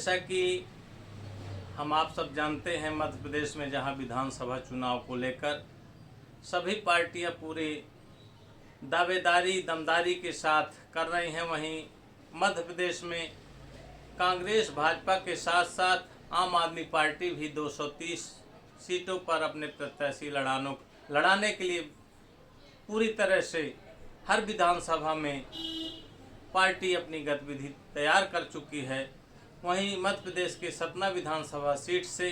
जैसा कि हम आप सब जानते हैं, मध्य प्रदेश में जहां विधानसभा चुनाव को लेकर सभी पार्टियां पूरी दावेदारी दमदारी के साथ कर रही हैं, वहीं मध्य प्रदेश में कांग्रेस भाजपा के साथ साथ आम आदमी पार्टी भी 230 सीटों पर अपने प्रत्याशी लड़ाने के लिए पूरी तरह से हर विधानसभा में पार्टी अपनी गतिविधि तैयार कर चुकी है। वहीं मध्य प्रदेश के सतना विधानसभा सीट से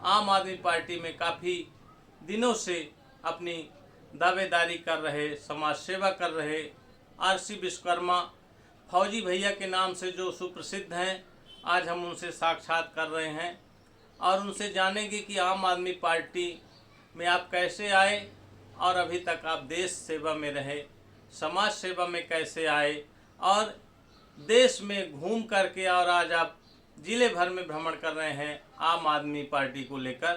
आम आदमी पार्टी में काफ़ी दिनों से अपनी दावेदारी कर रहे, समाज सेवा कर रहे आरसी विश्वकर्मा फौजी भैया के नाम से जो सुप्रसिद्ध हैं, आज हम उनसे साक्षात कर रहे हैं और उनसे जानेंगे कि आम आदमी पार्टी में आप कैसे आए और अभी तक आप देश सेवा में रहे, समाज सेवा में कैसे आए और देश में घूम करके और आज आप जिले भर में भ्रमण कर रहे हैं आम आदमी पार्टी को लेकर।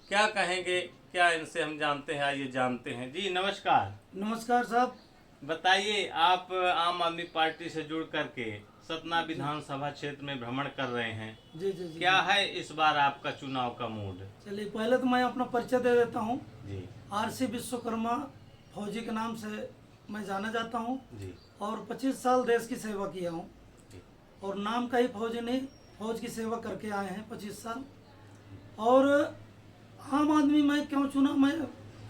क्या कहेंगे, क्या इनसे हम जानते हैं, आइए जानते हैं। जी नमस्कार। नमस्कार साहब। बताइए, आप आम आदमी पार्टी से जुड़ करके सतना विधानसभा क्षेत्र में भ्रमण कर रहे हैं। जी जी जी। क्या है इस बार आपका चुनाव का मूड? चलिए पहले तो मैं अपना परिचय दे देता हूँ। जी। आरसी विश्वकर्मा फौजी के नाम से मैं जाना जाता हूँ जी। और 25 साल देश की सेवा किया हूँ और नाम का ही फौजी नहीं, फौज की सेवा करके आए हैं 25 साल। और आम आदमी मैं क्यों चुना, मैं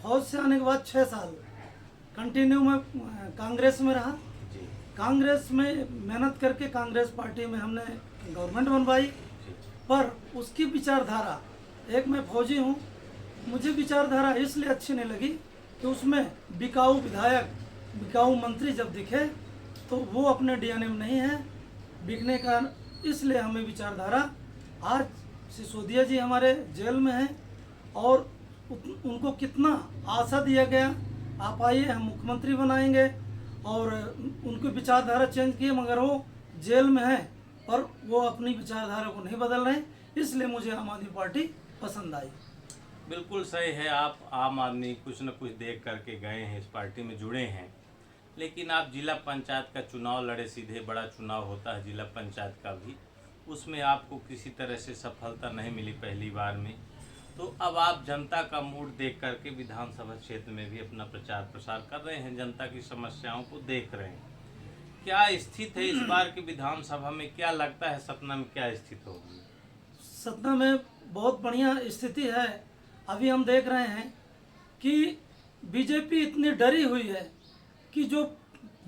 फौज से आने के बाद 6 साल कंटिन्यू मैं कांग्रेस में रहा। कांग्रेस में मेहनत करके कांग्रेस पार्टी में हमने गवर्नमेंट बनवाई, पर उसकी विचारधारा, एक मैं फौजी हूँ, मुझे विचारधारा इसलिए अच्छी नहीं लगी कि उसमें बिकाऊ विधायक, बिकाऊ मंत्री जब दिखे तो वो अपने डीएनए में नहीं है बिकने का, इसलिए हमें विचारधारा। आज सिसोदिया जी हमारे जेल में हैं और उनको कितना आशा दिया गया, आप आइए हम मुख्यमंत्री बनाएंगे, और उनकी विचारधारा चेंज की, मगर वो जेल में है और वो अपनी विचारधारा को नहीं बदल रहे, इसलिए मुझे आम आदमी पार्टी पसंद आई। बिल्कुल सही है, आप आम आदमी कुछ न कुछ देख करके गए हैं, इस पार्टी में जुड़े हैं, लेकिन आप जिला पंचायत का चुनाव लड़े, सीधे बड़ा चुनाव होता है जिला पंचायत का भी, उसमें आपको किसी तरह से सफलता नहीं मिली पहली बार में। तो अब आप जनता का मूड देख करके विधानसभा क्षेत्र में भी अपना प्रचार प्रसार कर रहे हैं, जनता की समस्याओं को देख रहे हैं। क्या स्थिति है इस बार की विधानसभा में? क्या लगता है सतना में क्या स्थिति होगी? सतना में बहुत बढ़िया स्थिति है। अभी हम देख रहे हैं कि बीजेपी इतनी डरी हुई है कि जो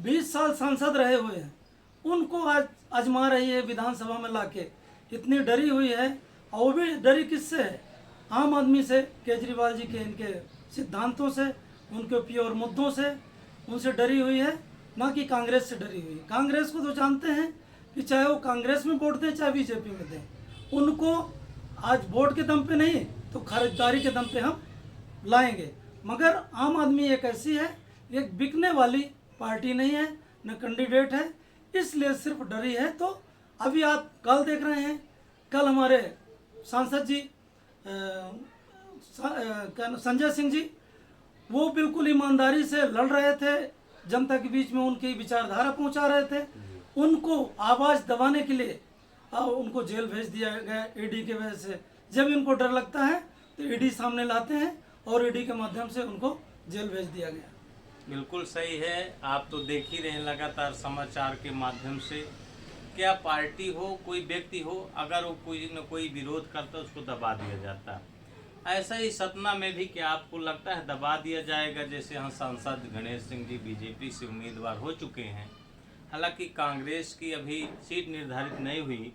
20 साल सांसद रहे हुए हैं उनको आज आजमा रही है विधानसभा में लाके, इतनी डरी हुई है। और वो भी डरी किससे है? आम आदमी से, केजरीवाल जी के इनके सिद्धांतों से, उनके प्योर मुद्दों से, उनसे डरी हुई है, ना कि कांग्रेस से डरी हुई है। कांग्रेस को तो जानते हैं कि चाहे वो कांग्रेस में वोट दें चाहे बीजेपी में दें, उनको आज वोट के दम पे नहीं तो खरीदारी के दम पे हम लाएंगे। मगर आम आदमी एक ऐसी है, एक बिकने वाली पार्टी नहीं है, न कैंडिडेट है, इसलिए सिर्फ डरी है। तो अभी आप कल देख रहे हैं, कल हमारे सांसद जी संजय सिंह जी, वो बिल्कुल ईमानदारी से लड़ रहे थे, जनता के बीच में उनकी विचारधारा पहुंचा रहे थे। उनको आवाज़ दबाने के लिए उनको जेल भेज दिया गया ईडी के वजह से। जब इनको डर लगता है तो ईडी सामने लाते हैं और ईडी के माध्यम से उनको जेल भेज दिया गया। बिल्कुल सही है, आप तो देख ही रहे हैं लगातार समाचार के माध्यम से, क्या पार्टी हो, कोई व्यक्ति हो, अगर वो कोई न कोई विरोध करता है उसको दबा दिया जाता है। ऐसा ही सतना में भी क्या आपको लगता है दबा दिया जाएगा? जैसे यहाँ सांसद गणेश सिंह जी बीजेपी से उम्मीदवार हो चुके हैं, हालांकि कांग्रेस की अभी सीट निर्धारित नहीं हुई,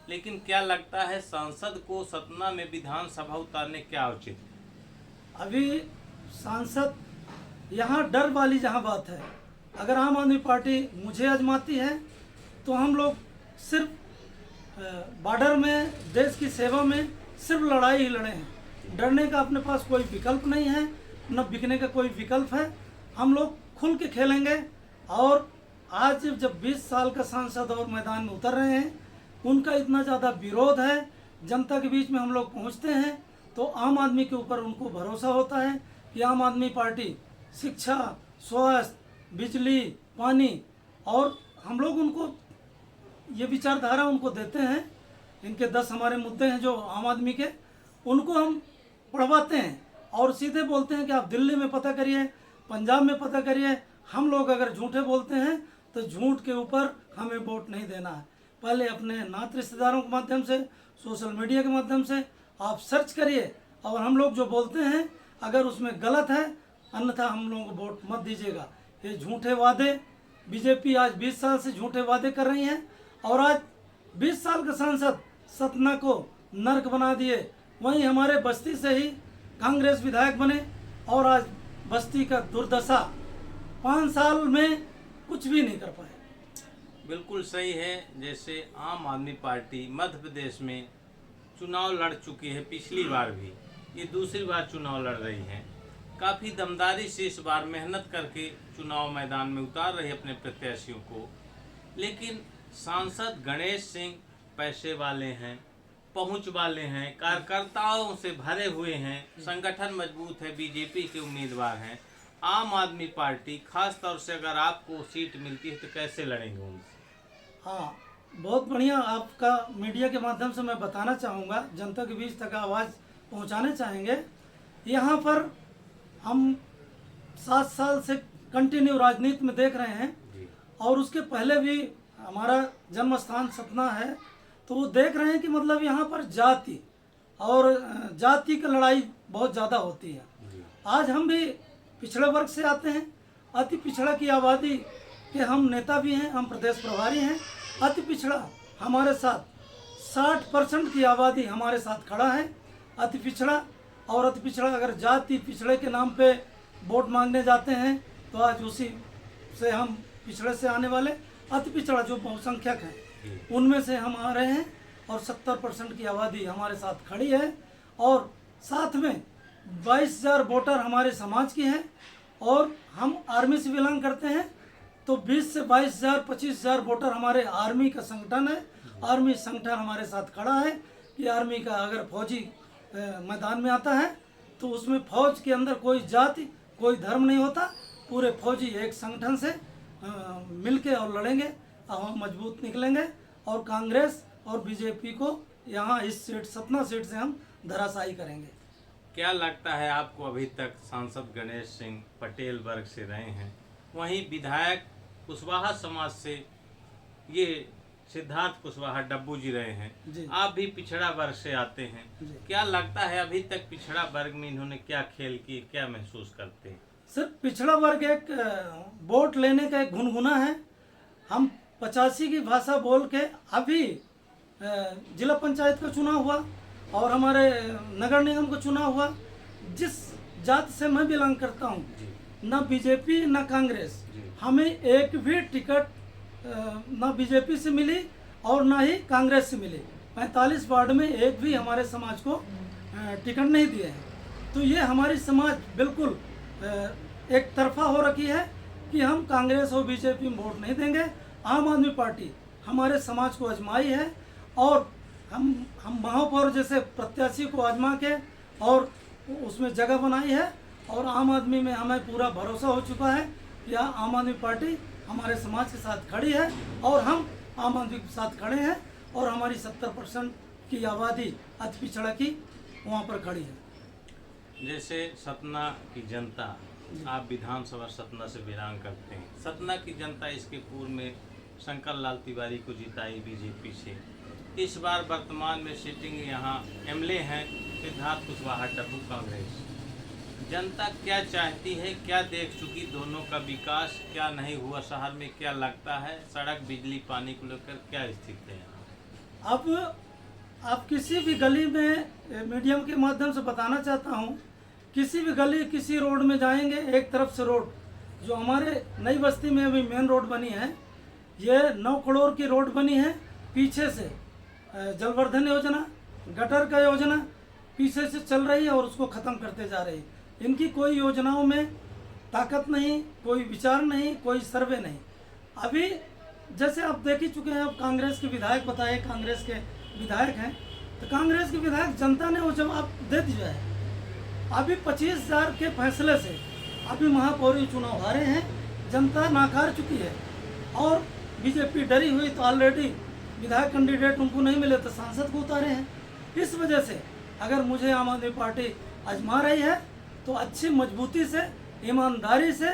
लेकिन क्या लगता है सांसद को सतना में विधानसभा उतारने क्या उचित? अभी सांसद यहाँ डर वाली जहाँ बात है, अगर आम आदमी पार्टी मुझे आजमाती है तो हम लोग सिर्फ बॉर्डर में, देश की सेवा में सिर्फ लड़ाई ही लड़े हैं। डरने का अपने पास कोई विकल्प नहीं है, न बिकने का कोई विकल्प है। हम लोग खुल के खेलेंगे। और आज जब 20 साल का सांसद और मैदान में उतर रहे हैं, उनका इतना ज़्यादा विरोध है, जनता के बीच में हम लोग पहुंचते हैं तो आम आदमी के ऊपर उनको भरोसा होता है कि आम आदमी पार्टी शिक्षा, स्वास्थ्य, बिजली, पानी, और हम लोग उनको ये विचारधारा उनको देते हैं इनके 10 हमारे मुद्दे हैं जो आम आदमी के, उनको हम पढ़वाते हैं और सीधे बोलते हैं कि आप दिल्ली में पता करिए, पंजाब में पता करिए। हम लोग अगर झूठे बोलते हैं तो झूठ के ऊपर हमें वोट नहीं देना है। पहले अपने नात रिश्तेदारों के माध्यम से, सोशल मीडिया के माध्यम से आप सर्च करिए, और हम लोग जो बोलते हैं अगर उसमें गलत है, अन्यथा हम लोगों को वोट मत दीजिएगा। ये झूठे वादे, बीजेपी आज 20 साल से झूठे वादे कर रही है, और आज 20 साल का सांसद सतना को नर्क बना दिए। वहीं हमारे बस्ती से ही कांग्रेस विधायक बने, और आज बस्ती का दुर्दशा 5 साल में कुछ भी नहीं कर पाए। बिल्कुल सही है। जैसे आम आदमी पार्टी मध्य प्रदेश में चुनाव लड़ चुकी है, पिछली बार भी, ये दूसरी बार चुनाव लड़ रही है। काफ़ी दमदारी से इस बार मेहनत करके चुनाव मैदान में उतार रही है अपने प्रत्याशियों को। लेकिन सांसद गणेश सिंह पैसे वाले हैं, पहुंच वाले हैं, कार्यकर्ताओं से भरे हुए हैं, संगठन मजबूत है, बीजेपी के उम्मीदवार हैं। आम आदमी पार्टी खास तौर से अगर आपको सीट मिलती है तो कैसे लड़ेंगे उनसे? हाँ, बहुत बढ़िया। आपका मीडिया के माध्यम से मैं बताना चाहूँगा, जनता के बीच तक आवाज़ पहुँचाने चाहेंगे। यहाँ पर हम 7 साल से कंटिन्यू राजनीति में देख रहे हैं, और उसके पहले भी हमारा जन्म स्थान सतना है, तो वो देख रहे हैं कि मतलब यहाँ पर जाति और जाति की लड़ाई बहुत ज़्यादा होती है। आज हम भी पिछड़े वर्ग से आते हैं, अति पिछड़ा की आबादी के हम नेता भी हैं, हम प्रदेश प्रभारी हैं। अति पिछड़ा हमारे साथ 60% की आबादी हमारे साथ खड़ा है। अति पिछड़ा और अति पिछड़ा अगर जाति पिछड़े के नाम पे वोट मांगने जाते हैं तो आज उसी से हम पिछड़े से आने वाले अति पिछड़ा जो बहुसंख्यक हैं उनमें से हम आ रहे हैं, और 70% की आबादी हमारे साथ खड़ी है, और साथ में 22,000 वोटर हमारे समाज की हैं, और हम आर्मी से बिलोंग करते हैं, तो 20 से 22,000 25,000 वोटर हमारे आर्मी का संगठन है। आर्मी संगठन हमारे साथ खड़ा है कि आर्मी का अगर फौजी मैदान में आता है तो उसमें फौज के अंदर कोई जाति कोई धर्म नहीं होता, पूरे फौजी एक संगठन से मिलके और लड़ेंगे और हम मजबूत निकलेंगे, और कांग्रेस और बीजेपी को यहाँ इस सीट सतना सीट से हम धराशायी करेंगे। क्या लगता है आपको? अभी तक सांसद गणेश सिंह पटेल वर्ग से रहे हैं, वहीं विधायक कुशवाहा समाज से ये सिद्धार्थ कुशवाहा डब्बू जी रहे हैं, आप भी पिछड़ा वर्ग से आते हैं। क्या लगता है अभी तक पिछड़ा वर्ग में इन्होंने क्या खेल की, क्या महसूस करते हैं? सर, पिछड़ा वर्ग एक वोट लेने का एक गुनगुना है। हम 85 की भाषा बोल के, अभी जिला पंचायत का चुनाव हुआ और हमारे नगर निगम का चुनाव हुआ, जिस जात से मैं बिलोंग करता हूँ, ना बीजेपी ना कांग्रेस, हमें एक भी टिकट ना बीजेपी से मिली और ना ही कांग्रेस से मिली। 45 वार्ड में एक भी हमारे समाज को टिकट नहीं दिए हैं। तो ये हमारी समाज बिल्कुल एक तरफा हो रखी है कि हम कांग्रेस और बीजेपी में वोट नहीं देंगे। आम आदमी पार्टी हमारे समाज को आजमाई है, और हम महापौर जैसे प्रत्याशी को आजमा के और उसमें जगह बनाई है, और आम आदमी में हमें पूरा भरोसा हो चुका है कि आम आदमी पार्टी हमारे समाज के साथ खड़ी है, और हम आम आदमी के साथ खड़े हैं, और हमारी 70% की आबादी अति पिछड़ा की वहाँ पर खड़ी है। जैसे सतना की जनता, आप विधानसभा सतना से बिलोंग करते हैं, सतना की जनता इसके पूर्व में शंकर लाल तिवारी को जिताई बीजेपी से। इस बार वर्तमान में सिटिंग यहाँ एमएलए हैं सिद्धार्थ कुशवाहा डब्बू कांग्रेस। जनता क्या चाहती है, क्या देख चुकी दोनों का विकास, क्या नहीं हुआ शहर में, क्या लगता है सड़क बिजली पानी को लेकर क्या स्थिति है यहाँ? अब आप किसी भी गली में, मीडियम के माध्यम से बताना चाहता हूँ, किसी भी गली किसी रोड में जाएंगे, एक तरफ से रोड जो हमारे नई बस्ती में अभी मेन रोड बनी है, ये 9 करोड़ की रोड बनी है। पीछे से जलवर्धन योजना, गटर का योजना पीछे से चल रही है और उसको ख़त्म करते जा रही है। इनकी कोई योजनाओं में ताकत नहीं, कोई विचार नहीं, कोई सर्वे नहीं। अभी जैसे आप देख ही चुके हैं, अब कांग्रेस के विधायक बताए, कांग्रेस के विधायक हैं, तो कांग्रेस के विधायक जनता ने वो जवाब दे दिया है। अभी 25,000 के फैसले से अभी महापौर चुनाव हारे हैं, जनता नाकार चुकी है, और बीजेपी डरी हुई तो ऑलरेडी विधायक कैंडिडेट उनको नहीं मिले तो सांसद को उतारे हैं। इस वजह से अगर मुझे आम आदमी पार्टी आजमा रही है तो अच्छी मजबूती से, ईमानदारी से,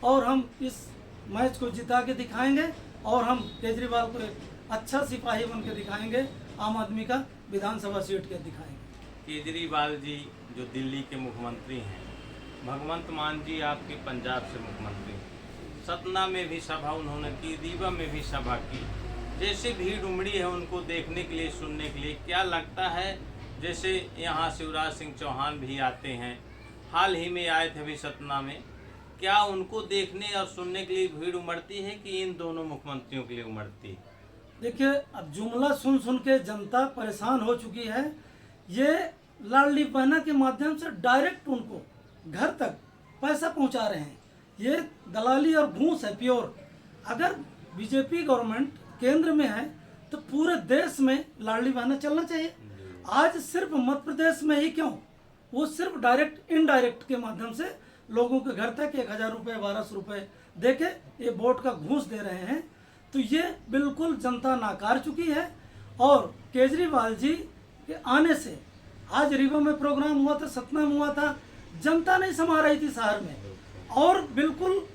और हम इस मैच को जिता के दिखाएंगे और हम केजरीवाल को एक अच्छा सिपाही बन के दिखाएंगे, आम आदमी का विधानसभा सीट के दिखाएंगे। केजरीवाल जी जो दिल्ली के मुख्यमंत्री हैं, भगवंत मान जी आपके पंजाब से मुख्यमंत्री, सतना में भी सभा उन्होंने की, रीवा में भी सभा की। जैसे भीड़ उमड़ी है उनको देखने के लिए, सुनने के लिए, क्या लगता है जैसे यहाँ शिवराज सिंह चौहान भी आते हैं, हाल ही में आए थे अभी सतना में, क्या उनको देखने और सुनने के लिए भीड़ उमड़ती है कि इन दोनों मुख्यमंत्रियों के लिए उमड़ती है? देखिए, अब जुमला सुन सुन के जनता परेशान हो चुकी है। ये लाडली बहना के माध्यम से डायरेक्ट उनको घर तक पैसा पहुंचा रहे हैं। ये दलाली और घूस है प्योर। अगर बीजेपी गवर्नमेंट केंद्र में है तो पूरे देश में लाडली बहना चलना चाहिए। आज सिर्फ मध्य प्रदेश में ही क्यों, वो सिर्फ डायरेक्ट इनडायरेक्ट के माध्यम से लोगों के घर तक 1000 रुपये 1200 रुपये दे के ये वोट का घूस दे रहे हैं। तो ये बिल्कुल जनता नाकार चुकी है। और केजरीवाल जी के आने से आज रीवा में प्रोग्राम हुआ था, सतना में हुआ था, जनता नहीं समा रही थी शहर में, और बिल्कुल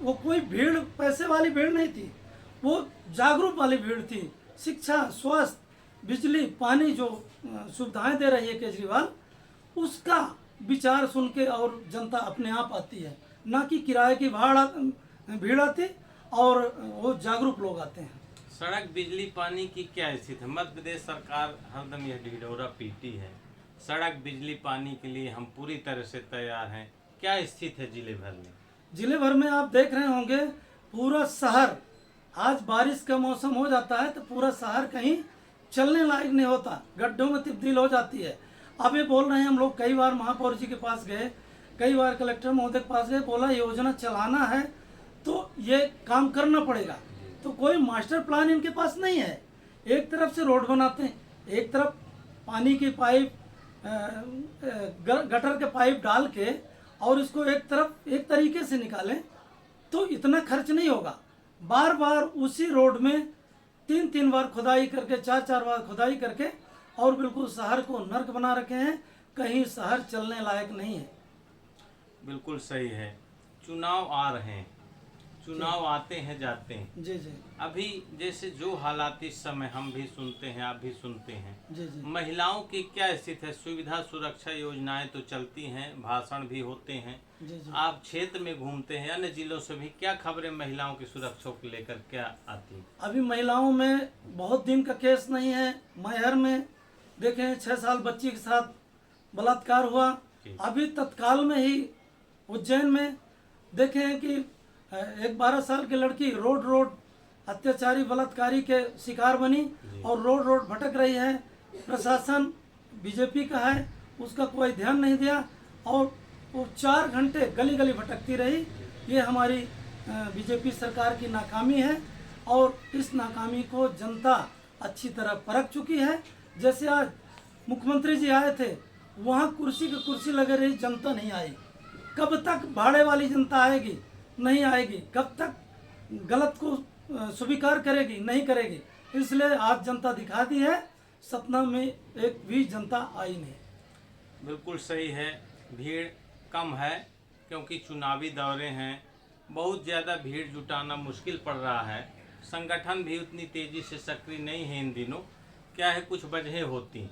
वो कोई भीड़ पैसे वाली भीड़ नहीं थी, वो जागरूक वाली भीड़ थी। शिक्षा, स्वास्थ्य, बिजली, पानी जो सुविधाएं दे रही है केजरीवाल, उसका विचार सुन के और जनता अपने आप आती है, ना कि किराए की भीड़ आती और वो जागरूक लोग आते हैं। सड़क, बिजली, पानी की क्या स्थिति है? मध्य प्रदेश सरकार हरदम यह ढिढोरा पीटी है। सड़क, बिजली, पानी के लिए हम पूरी तरह से तैयार हैं। क्या स्थिति है जिले भर में? जिले भर में आप देख रहे होंगे पूरा शहर, आज बारिश का मौसम हो जाता है तो पूरा शहर कहीं चलने लायक नहीं होता, गड्ढों में तब्दील हो जाती है। अब ये बोल रहे हैं, हम लोग कई बार महापौर जी के पास गए, कई बार कलेक्टर महोदय के पास गए, बोला योजना चलाना है तो ये काम करना पड़ेगा। तो कोई मास्टर प्लान इनके पास नहीं है। एक तरफ से रोड बनाते हैं, एक तरफ पानी की पाइप, गटर के पाइप डाल के और इसको एक तरफ एक तरीके से निकालें तो इतना खर्च नहीं होगा। बार बार उसी रोड में 3-3 बार खुदाई करके, 4-4 बार खुदाई करके, और बिल्कुल शहर को नर्क बना रखे हैं। कहीं शहर चलने लायक नहीं है। बिल्कुल सही है। चुनाव आ रहे हैं, चुनाव आते हैं जाते हैं। जी जी अभी जैसे जो हालात इस समय हम भी सुनते हैं, आप भी सुनते हैं, जी जी महिलाओं की क्या स्थिति है? सुविधा सुरक्षा योजनाएं तो चलती हैं, भाषण भी होते हैं, जी जी आप क्षेत्र में घूमते हैं, अन्य जिलों से भी क्या खबरें महिलाओं की सुरक्षा को लेकर क्या आती हैं? अभी महिलाओं में बहुत दिन का केस नहीं है। मैहर में देखें 6 साल बच्ची के साथ बलात्कार हुआ। अभी तत्काल में ही उज्जैन में देखें कि एक 12 साल की लड़की रोड अत्याचारी बलात्कारी के शिकार बनी और रोड भटक रही है। प्रशासन बीजेपी का है, उसका कोई ध्यान नहीं दिया और वो 4 घंटे गली गली भटकती रही। ये हमारी बीजेपी सरकार की नाकामी है और इस नाकामी को जनता अच्छी तरह परख चुकी है। जैसे आज मुख्यमंत्री जी आए थे, वहाँ कुर्सी की कुर्सी लगे रही, जनता नहीं आई। कब तक भाड़े वाली जनता आएगी? नहीं आएगी। कब तक गलत को स्वीकार करेगी? नहीं करेगी। इसलिए आज जनता दिखा दी है, सतना में एक भी जनता आई नहीं। बिल्कुल सही है, भीड़ कम है क्योंकि चुनावी दौरे हैं, बहुत ज़्यादा भीड़ जुटाना मुश्किल पड़ रहा है। संगठन भी उतनी तेज़ी से सक्रिय नहीं है इन दिनों। क्या है, कुछ वजहें होती हैं,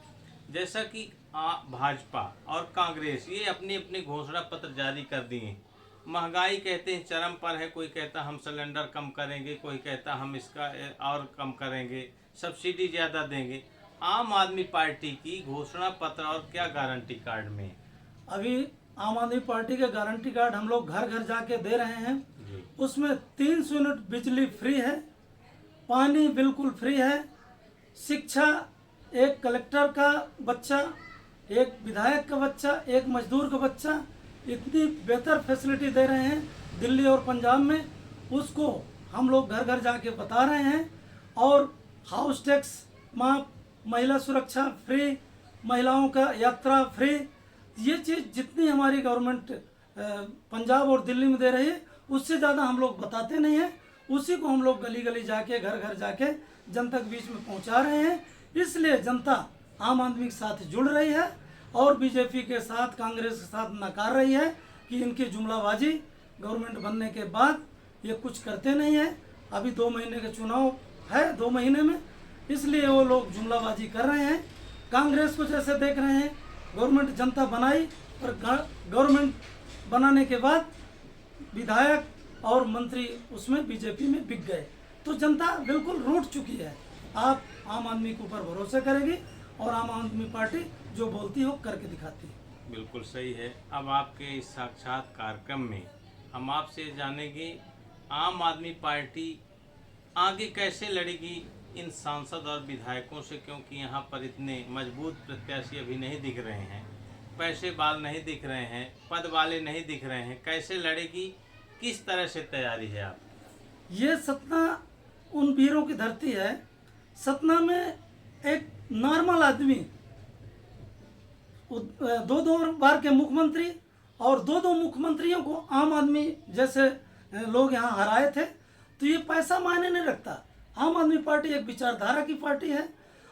जैसा कि भाजपा और कांग्रेस ये अपने अपने घोषणा पत्र जारी कर दिए। महंगाई कहते हैं चरम पर है, कोई कहता हम सिलेंडर कम करेंगे, कोई कहता हम इसका और कम करेंगे, सब्सिडी ज़्यादा देंगे। आम आदमी पार्टी की घोषणा पत्र और क्या गारंटी कार्ड में? अभी आम आदमी पार्टी के गारंटी कार्ड हम लोग घर घर जाके दे रहे हैं। उसमें 300 यूनिट बिजली फ्री है, पानी बिल्कुल फ्री है, शिक्षा एक कलेक्टर का बच्चा, एक विधायक का बच्चा, एक मजदूर का बच्चा, इतनी बेहतर फैसिलिटी दे रहे हैं दिल्ली और पंजाब में। उसको हम लोग घर घर जाके बता रहे हैं। और हाउस टैक्स माफ, महिला सुरक्षा फ्री, महिलाओं का यात्रा फ्री, ये चीज़ जितनी हमारी गवर्नमेंट पंजाब और दिल्ली में दे रही है उससे ज़्यादा हम लोग बताते नहीं हैं। उसी को हम लोग गली गली जाके घर घर जाके जनता के बीच में पहुंचा रहे हैं। इसलिए जनता आम आदमी के साथ जुड़ रही है और बीजेपी के साथ, कांग्रेस के साथ नकार रही है कि इनकी जुमलाबाजी गवर्नमेंट बनने के बाद ये कुछ करते नहीं है। अभी 2 महीने का चुनाव है, 2 महीने में, इसलिए वो लोग जुमलाबाजी कर रहे हैं। कांग्रेस को जैसे देख रहे हैं, गवर्नमेंट जनता बनाई और गवर्नमेंट बनाने के बाद विधायक और मंत्री उसमें बीजेपी में बिक गए, तो जनता बिल्कुल रूठ चुकी है। आप आम आदमी के ऊपर भरोसा करेगी और आम आदमी पार्टी जो बोलती है वो करके दिखाती है। बिल्कुल सही है। अब आपके इस साक्षात कार्यक्रम में हम आपसे जानेंगे आम आदमी पार्टी आगे कैसे लड़ेगी इन सांसद और विधायकों से, क्योंकि यहाँ पर इतने मजबूत प्रत्याशी अभी नहीं दिख रहे हैं, पैसे बाल नहीं दिख रहे हैं, पद वाले नहीं दिख रहे हैं। कैसे लड़ेगी, किस तरह से तैयारी है आप? ये सतना उन वीरों की धरती है। सतना में एक नॉर्मल आदमी 2-2 बार के मुख्यमंत्री और 2-2 मुख्यमंत्रियों को आम आदमी जैसे लोग यहाँ हराए थे, तो ये पैसा मायने नहीं रखता। आम आदमी पार्टी एक विचारधारा की पार्टी है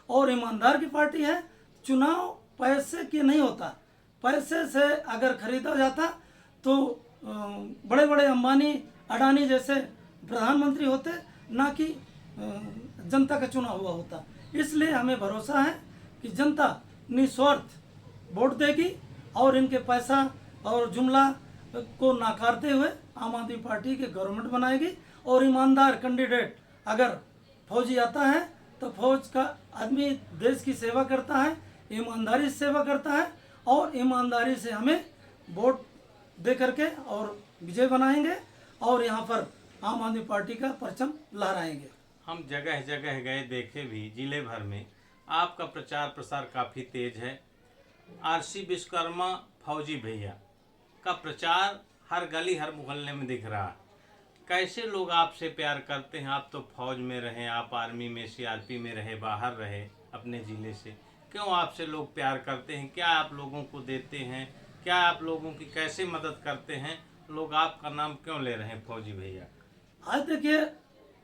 और ईमानदार की पार्टी है। चुनाव पैसे की नहीं होता। पैसे से अगर खरीदा जाता तो बड़े बड़े अंबानी, अडानी जैसे प्रधानमंत्री होते, ना कि जनता का चुनाव हुआ होता। इसलिए हमें भरोसा है कि जनता निस्वार्थ वोट देगी और इनके पैसा और जुमला को नकारते हुए आम आदमी पार्टी की गवर्नमेंट बनाएगी। और ईमानदार कैंडिडेट अगर फौजी आता है तो फौज का आदमी देश की सेवा करता है, ईमानदारी से सेवा करता है और ईमानदारी से हमें वोट दे करके और विजय बनाएंगे और यहाँ पर आम आदमी पार्टी का परचम लहराएंगे। हम जगह जगह गए, देखे भी जिले भर में आपका प्रचार प्रसार काफ़ी तेज है। आरसी विश्वकर्मा फौजी भैया का प्रचार हर गली हर मोहल्ले में दिख रहा है। कैसे लोग आपसे प्यार करते हैं? आप तो फौज में रहे, आप आर्मी में, सीआरपी में रहे, बाहर रहे अपने ज़िले से, क्यों आपसे लोग प्यार करते हैं? क्या आप लोगों को देते हैं? क्या आप लोगों की कैसे मदद करते हैं? लोग आपका नाम क्यों ले रहे हैं फौजी भैया? आज देखिए,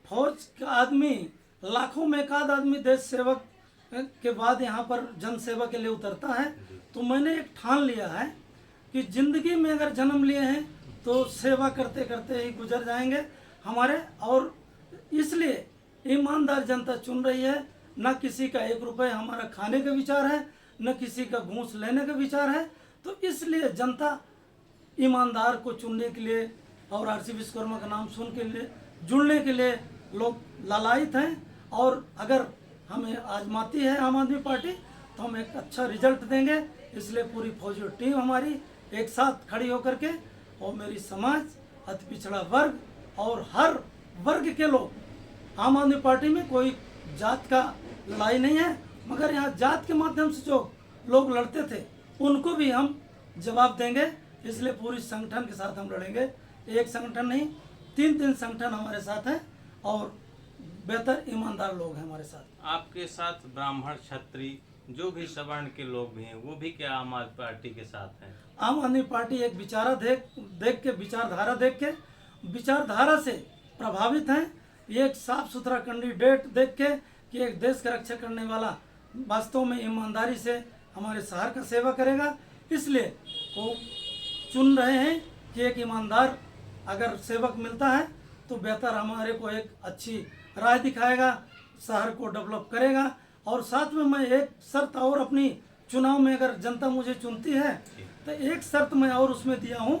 फौज का आदमी लाखों में एक आध आदमी देश सेवक के बाद यहाँ पर जन सेवा के लिए उतरता है। तो मैंने एक ठान लिया है कि जिंदगी में अगर जन्म लिए हैं तो सेवा करते करते ही गुजर जाएंगे हमारे। और इसलिए ईमानदार जनता चुन रही है। न किसी का 1 रुपये हमारा खाने का विचार है, न किसी का घूस लेने का विचार है। तो इसलिए जनता ईमानदार को चुनने के लिए और आरसी विश्वकर्मा का नाम सुन के लिए जुड़ने के लिए लोग लालायित हैं। और अगर हमें आजमाती है आम आदमी पार्टी तो हम एक अच्छा रिजल्ट देंगे। इसलिए पूरी फौजी टीम हमारी एक साथ खड़ी होकर के, और मेरी समाज, अति पिछड़ा वर्ग और हर वर्ग के लोग, आम आदमी पार्टी में कोई जात का लड़ाई नहीं है, मगर यहाँ जात के माध्यम से जो लोग लड़ते थे उनको भी हम जवाब देंगे। इसलिए पूरी संगठन के साथ हम लड़ेंगे। एक संगठन नहीं, 3 संगठन हमारे साथ हैं और बेहतर ईमानदार लोग हैं हमारे साथ। आपके साथ ब्राह्मण, क्षत्रिय, जो भी सवर्ण के लोग भी हैं, वो भी क्या आम आदमी पार्टी के साथ हैं? आम आदमी पार्टी एक विचारधारा देख के विचारधारा से प्रभावित हैं। एक साफ सुथरा कैंडिडेट देख के कि एक देश का रक्षा करने वाला वास्तव में ईमानदारी से हमारे शहर का सेवा करेगा, इसलिए वो चुन रहे हैं कि एक ईमानदार अगर सेवक मिलता है तो बेहतर हमारे को एक अच्छी राह दिखाएगा, शहर को डेवलप करेगा। और साथ में मैं एक शर्त और अपनी चुनाव में, अगर जनता मुझे चुनती है तो एक शर्त मैं और उसमें दिया हूँ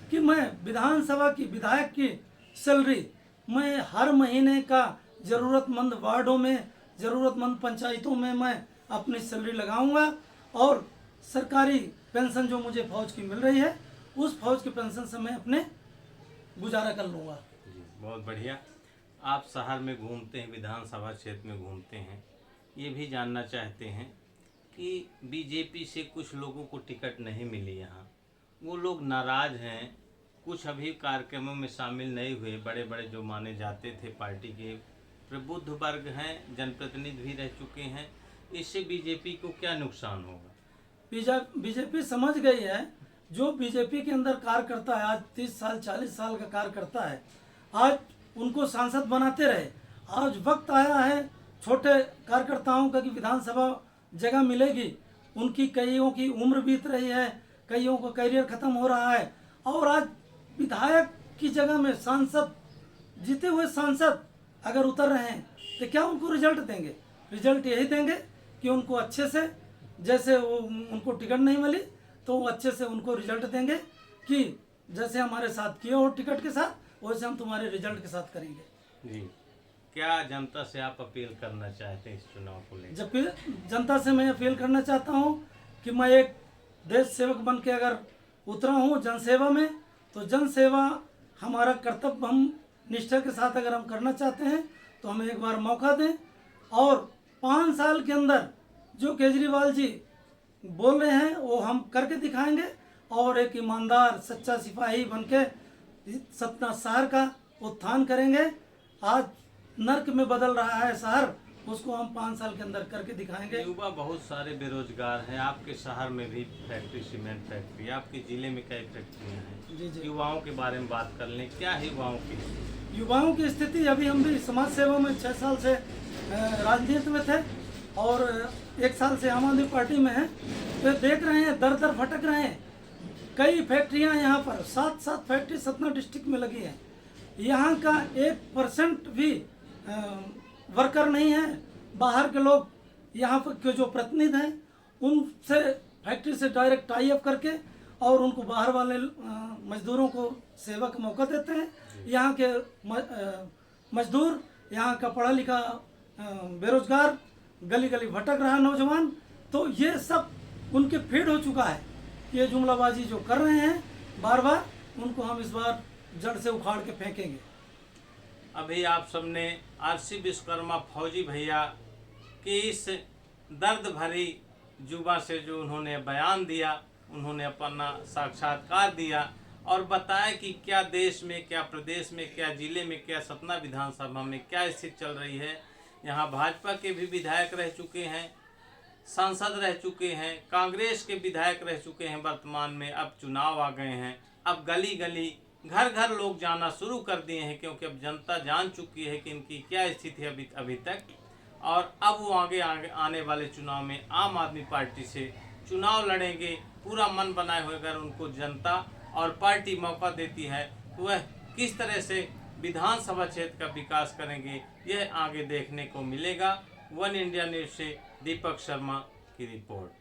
कि मैं विधानसभा की विधायक की सैलरी मैं हर महीने का ज़रूरतमंद वार्डों में, ज़रूरतमंद पंचायतों में मैं अपनी सैलरी लगाऊंगा। और सरकारी पेंशन जो मुझे फौज की मिल रही है, उस फौज की पेंशन से मैं अपने गुजारा कर लूँगा। बहुत बढ़िया। आप शहर में घूमते हैं, विधानसभा क्षेत्र में घूमते हैं, ये भी जानना चाहते हैं कि बीजेपी से कुछ लोगों को टिकट नहीं मिली यहाँ, वो लोग नाराज़ हैं, कुछ अभी कार्यक्रमों में शामिल नहीं हुए। बड़े बड़े जो माने जाते थे पार्टी के प्रबुद्ध वर्ग हैं, जनप्रतिनिधि भी रह चुके हैं, इससे बीजेपी को क्या नुकसान होगा? बीजेपी समझ गई है, जो बीजेपी के अंदर कार्य करता है, आज 30 साल 40 साल का कार्य करता है, आज उनको सांसद बनाते रहे। आज वक्त आया है छोटे कार्यकर्ताओं का कि विधानसभा जगह मिलेगी। उनकी कईयों की उम्र बीत रही है, कईयों का करियर खत्म हो रहा है, और आज विधायक की जगह में सांसद, जीते हुए सांसद अगर उतर रहे हैं तो क्या उनको रिजल्ट देंगे? रिजल्ट यही देंगे कि उनको अच्छे से, जैसे वो उनको टिकट नहीं मिली तो वो अच्छे से उनको रिजल्ट देंगे कि जैसे हमारे साथ किए हो टिकट के साथ, वैसे हम तुम्हारे रिजल्ट के साथ करेंगे। जी, क्या जनता से आप अपील करना चाहते हैं इस चुनाव को लेकर? जब जनता से मैं अपील करना चाहता हूँ कि मैं एक देश सेवक बन के अगर उतरा हूँ जनसेवा में, तो जनसेवा हमारा कर्तव्य हम निष्ठा के साथ अगर हम करना चाहते हैं तो हमें एक बार मौका दें, और 5 साल के अंदर जो केजरीवाल जी बोल रहे हैं वो हम करके दिखाएंगे, और एक ईमानदार सच्चा सिपाही बनके सतना शहर का उत्थान करेंगे। आज नर्क में बदल रहा है शहर, उसको हम 5 साल के अंदर करके दिखाएंगे। युवा बहुत सारे बेरोजगार हैं, आपके शहर में भी फैक्ट्री, सीमेंट फैक्ट्री, आपके जिले में कई फैक्ट्रियां हैं। जी जी। युवाओं के बारे में बात कर लें, क्या है युवाओं की स्थिति? अभी हम भी समाज सेवा में 6 साल से राजनीति में थे और 1 साल से आम आदमी पार्टी में हैं, तो देख रहे हैं दर दर भटक रहे हैं। कई फैक्ट्रियां यहाँ पर 7 फैक्ट्री सतना डिस्ट्रिक्ट में लगी हैं। यहाँ का 1% भी वर्कर नहीं है। बाहर के लोग यहाँ पर के जो प्रतिनिधि हैं उनसे फैक्ट्री से डायरेक्ट टाई अप करके और उनको बाहर वाले मजदूरों को सेवा का मौका देते हैं। यहाँ के मजदूर, यहाँ का पढ़ा लिखा बेरोजगार गली गली भटक रहा नौजवान, तो ये सब उनके फीड हो चुका है। ये जुमलाबाजी जो कर रहे हैं बार बार, उनको हम इस बार जड़ से उखाड़ के फेंकेंगे। अभी आप सबने आरसी विश्वकर्मा फौजी भैया की इस दर्द भरी जुबा से जो उन्होंने बयान दिया, उन्होंने अपना साक्षात्कार दिया और बताया कि क्या देश में, क्या प्रदेश में, क्या जिले में, क्या सतना विधानसभा में क्या स्थिति चल रही है। यहाँ भाजपा के भी विधायक रह चुके हैं, सांसद रह चुके हैं, कांग्रेस के विधायक रह चुके हैं वर्तमान में। अब चुनाव आ गए हैं, अब गली गली घर घर लोग जाना शुरू कर दिए हैं, क्योंकि अब जनता जान चुकी है कि इनकी क्या स्थिति है अभी तक। और अब वो आगे आने वाले चुनाव में आम आदमी पार्टी से चुनाव लड़ेंगे। पूरा मन बनाए हुए अगर उनको जनता और पार्टी मौका देती है तो वह किस तरह से विधानसभा क्षेत्र का विकास करेंगे, यह आगे देखने को मिलेगा। वन इंडिया न्यूज़ से दीपक शर्मा की रिपोर्ट।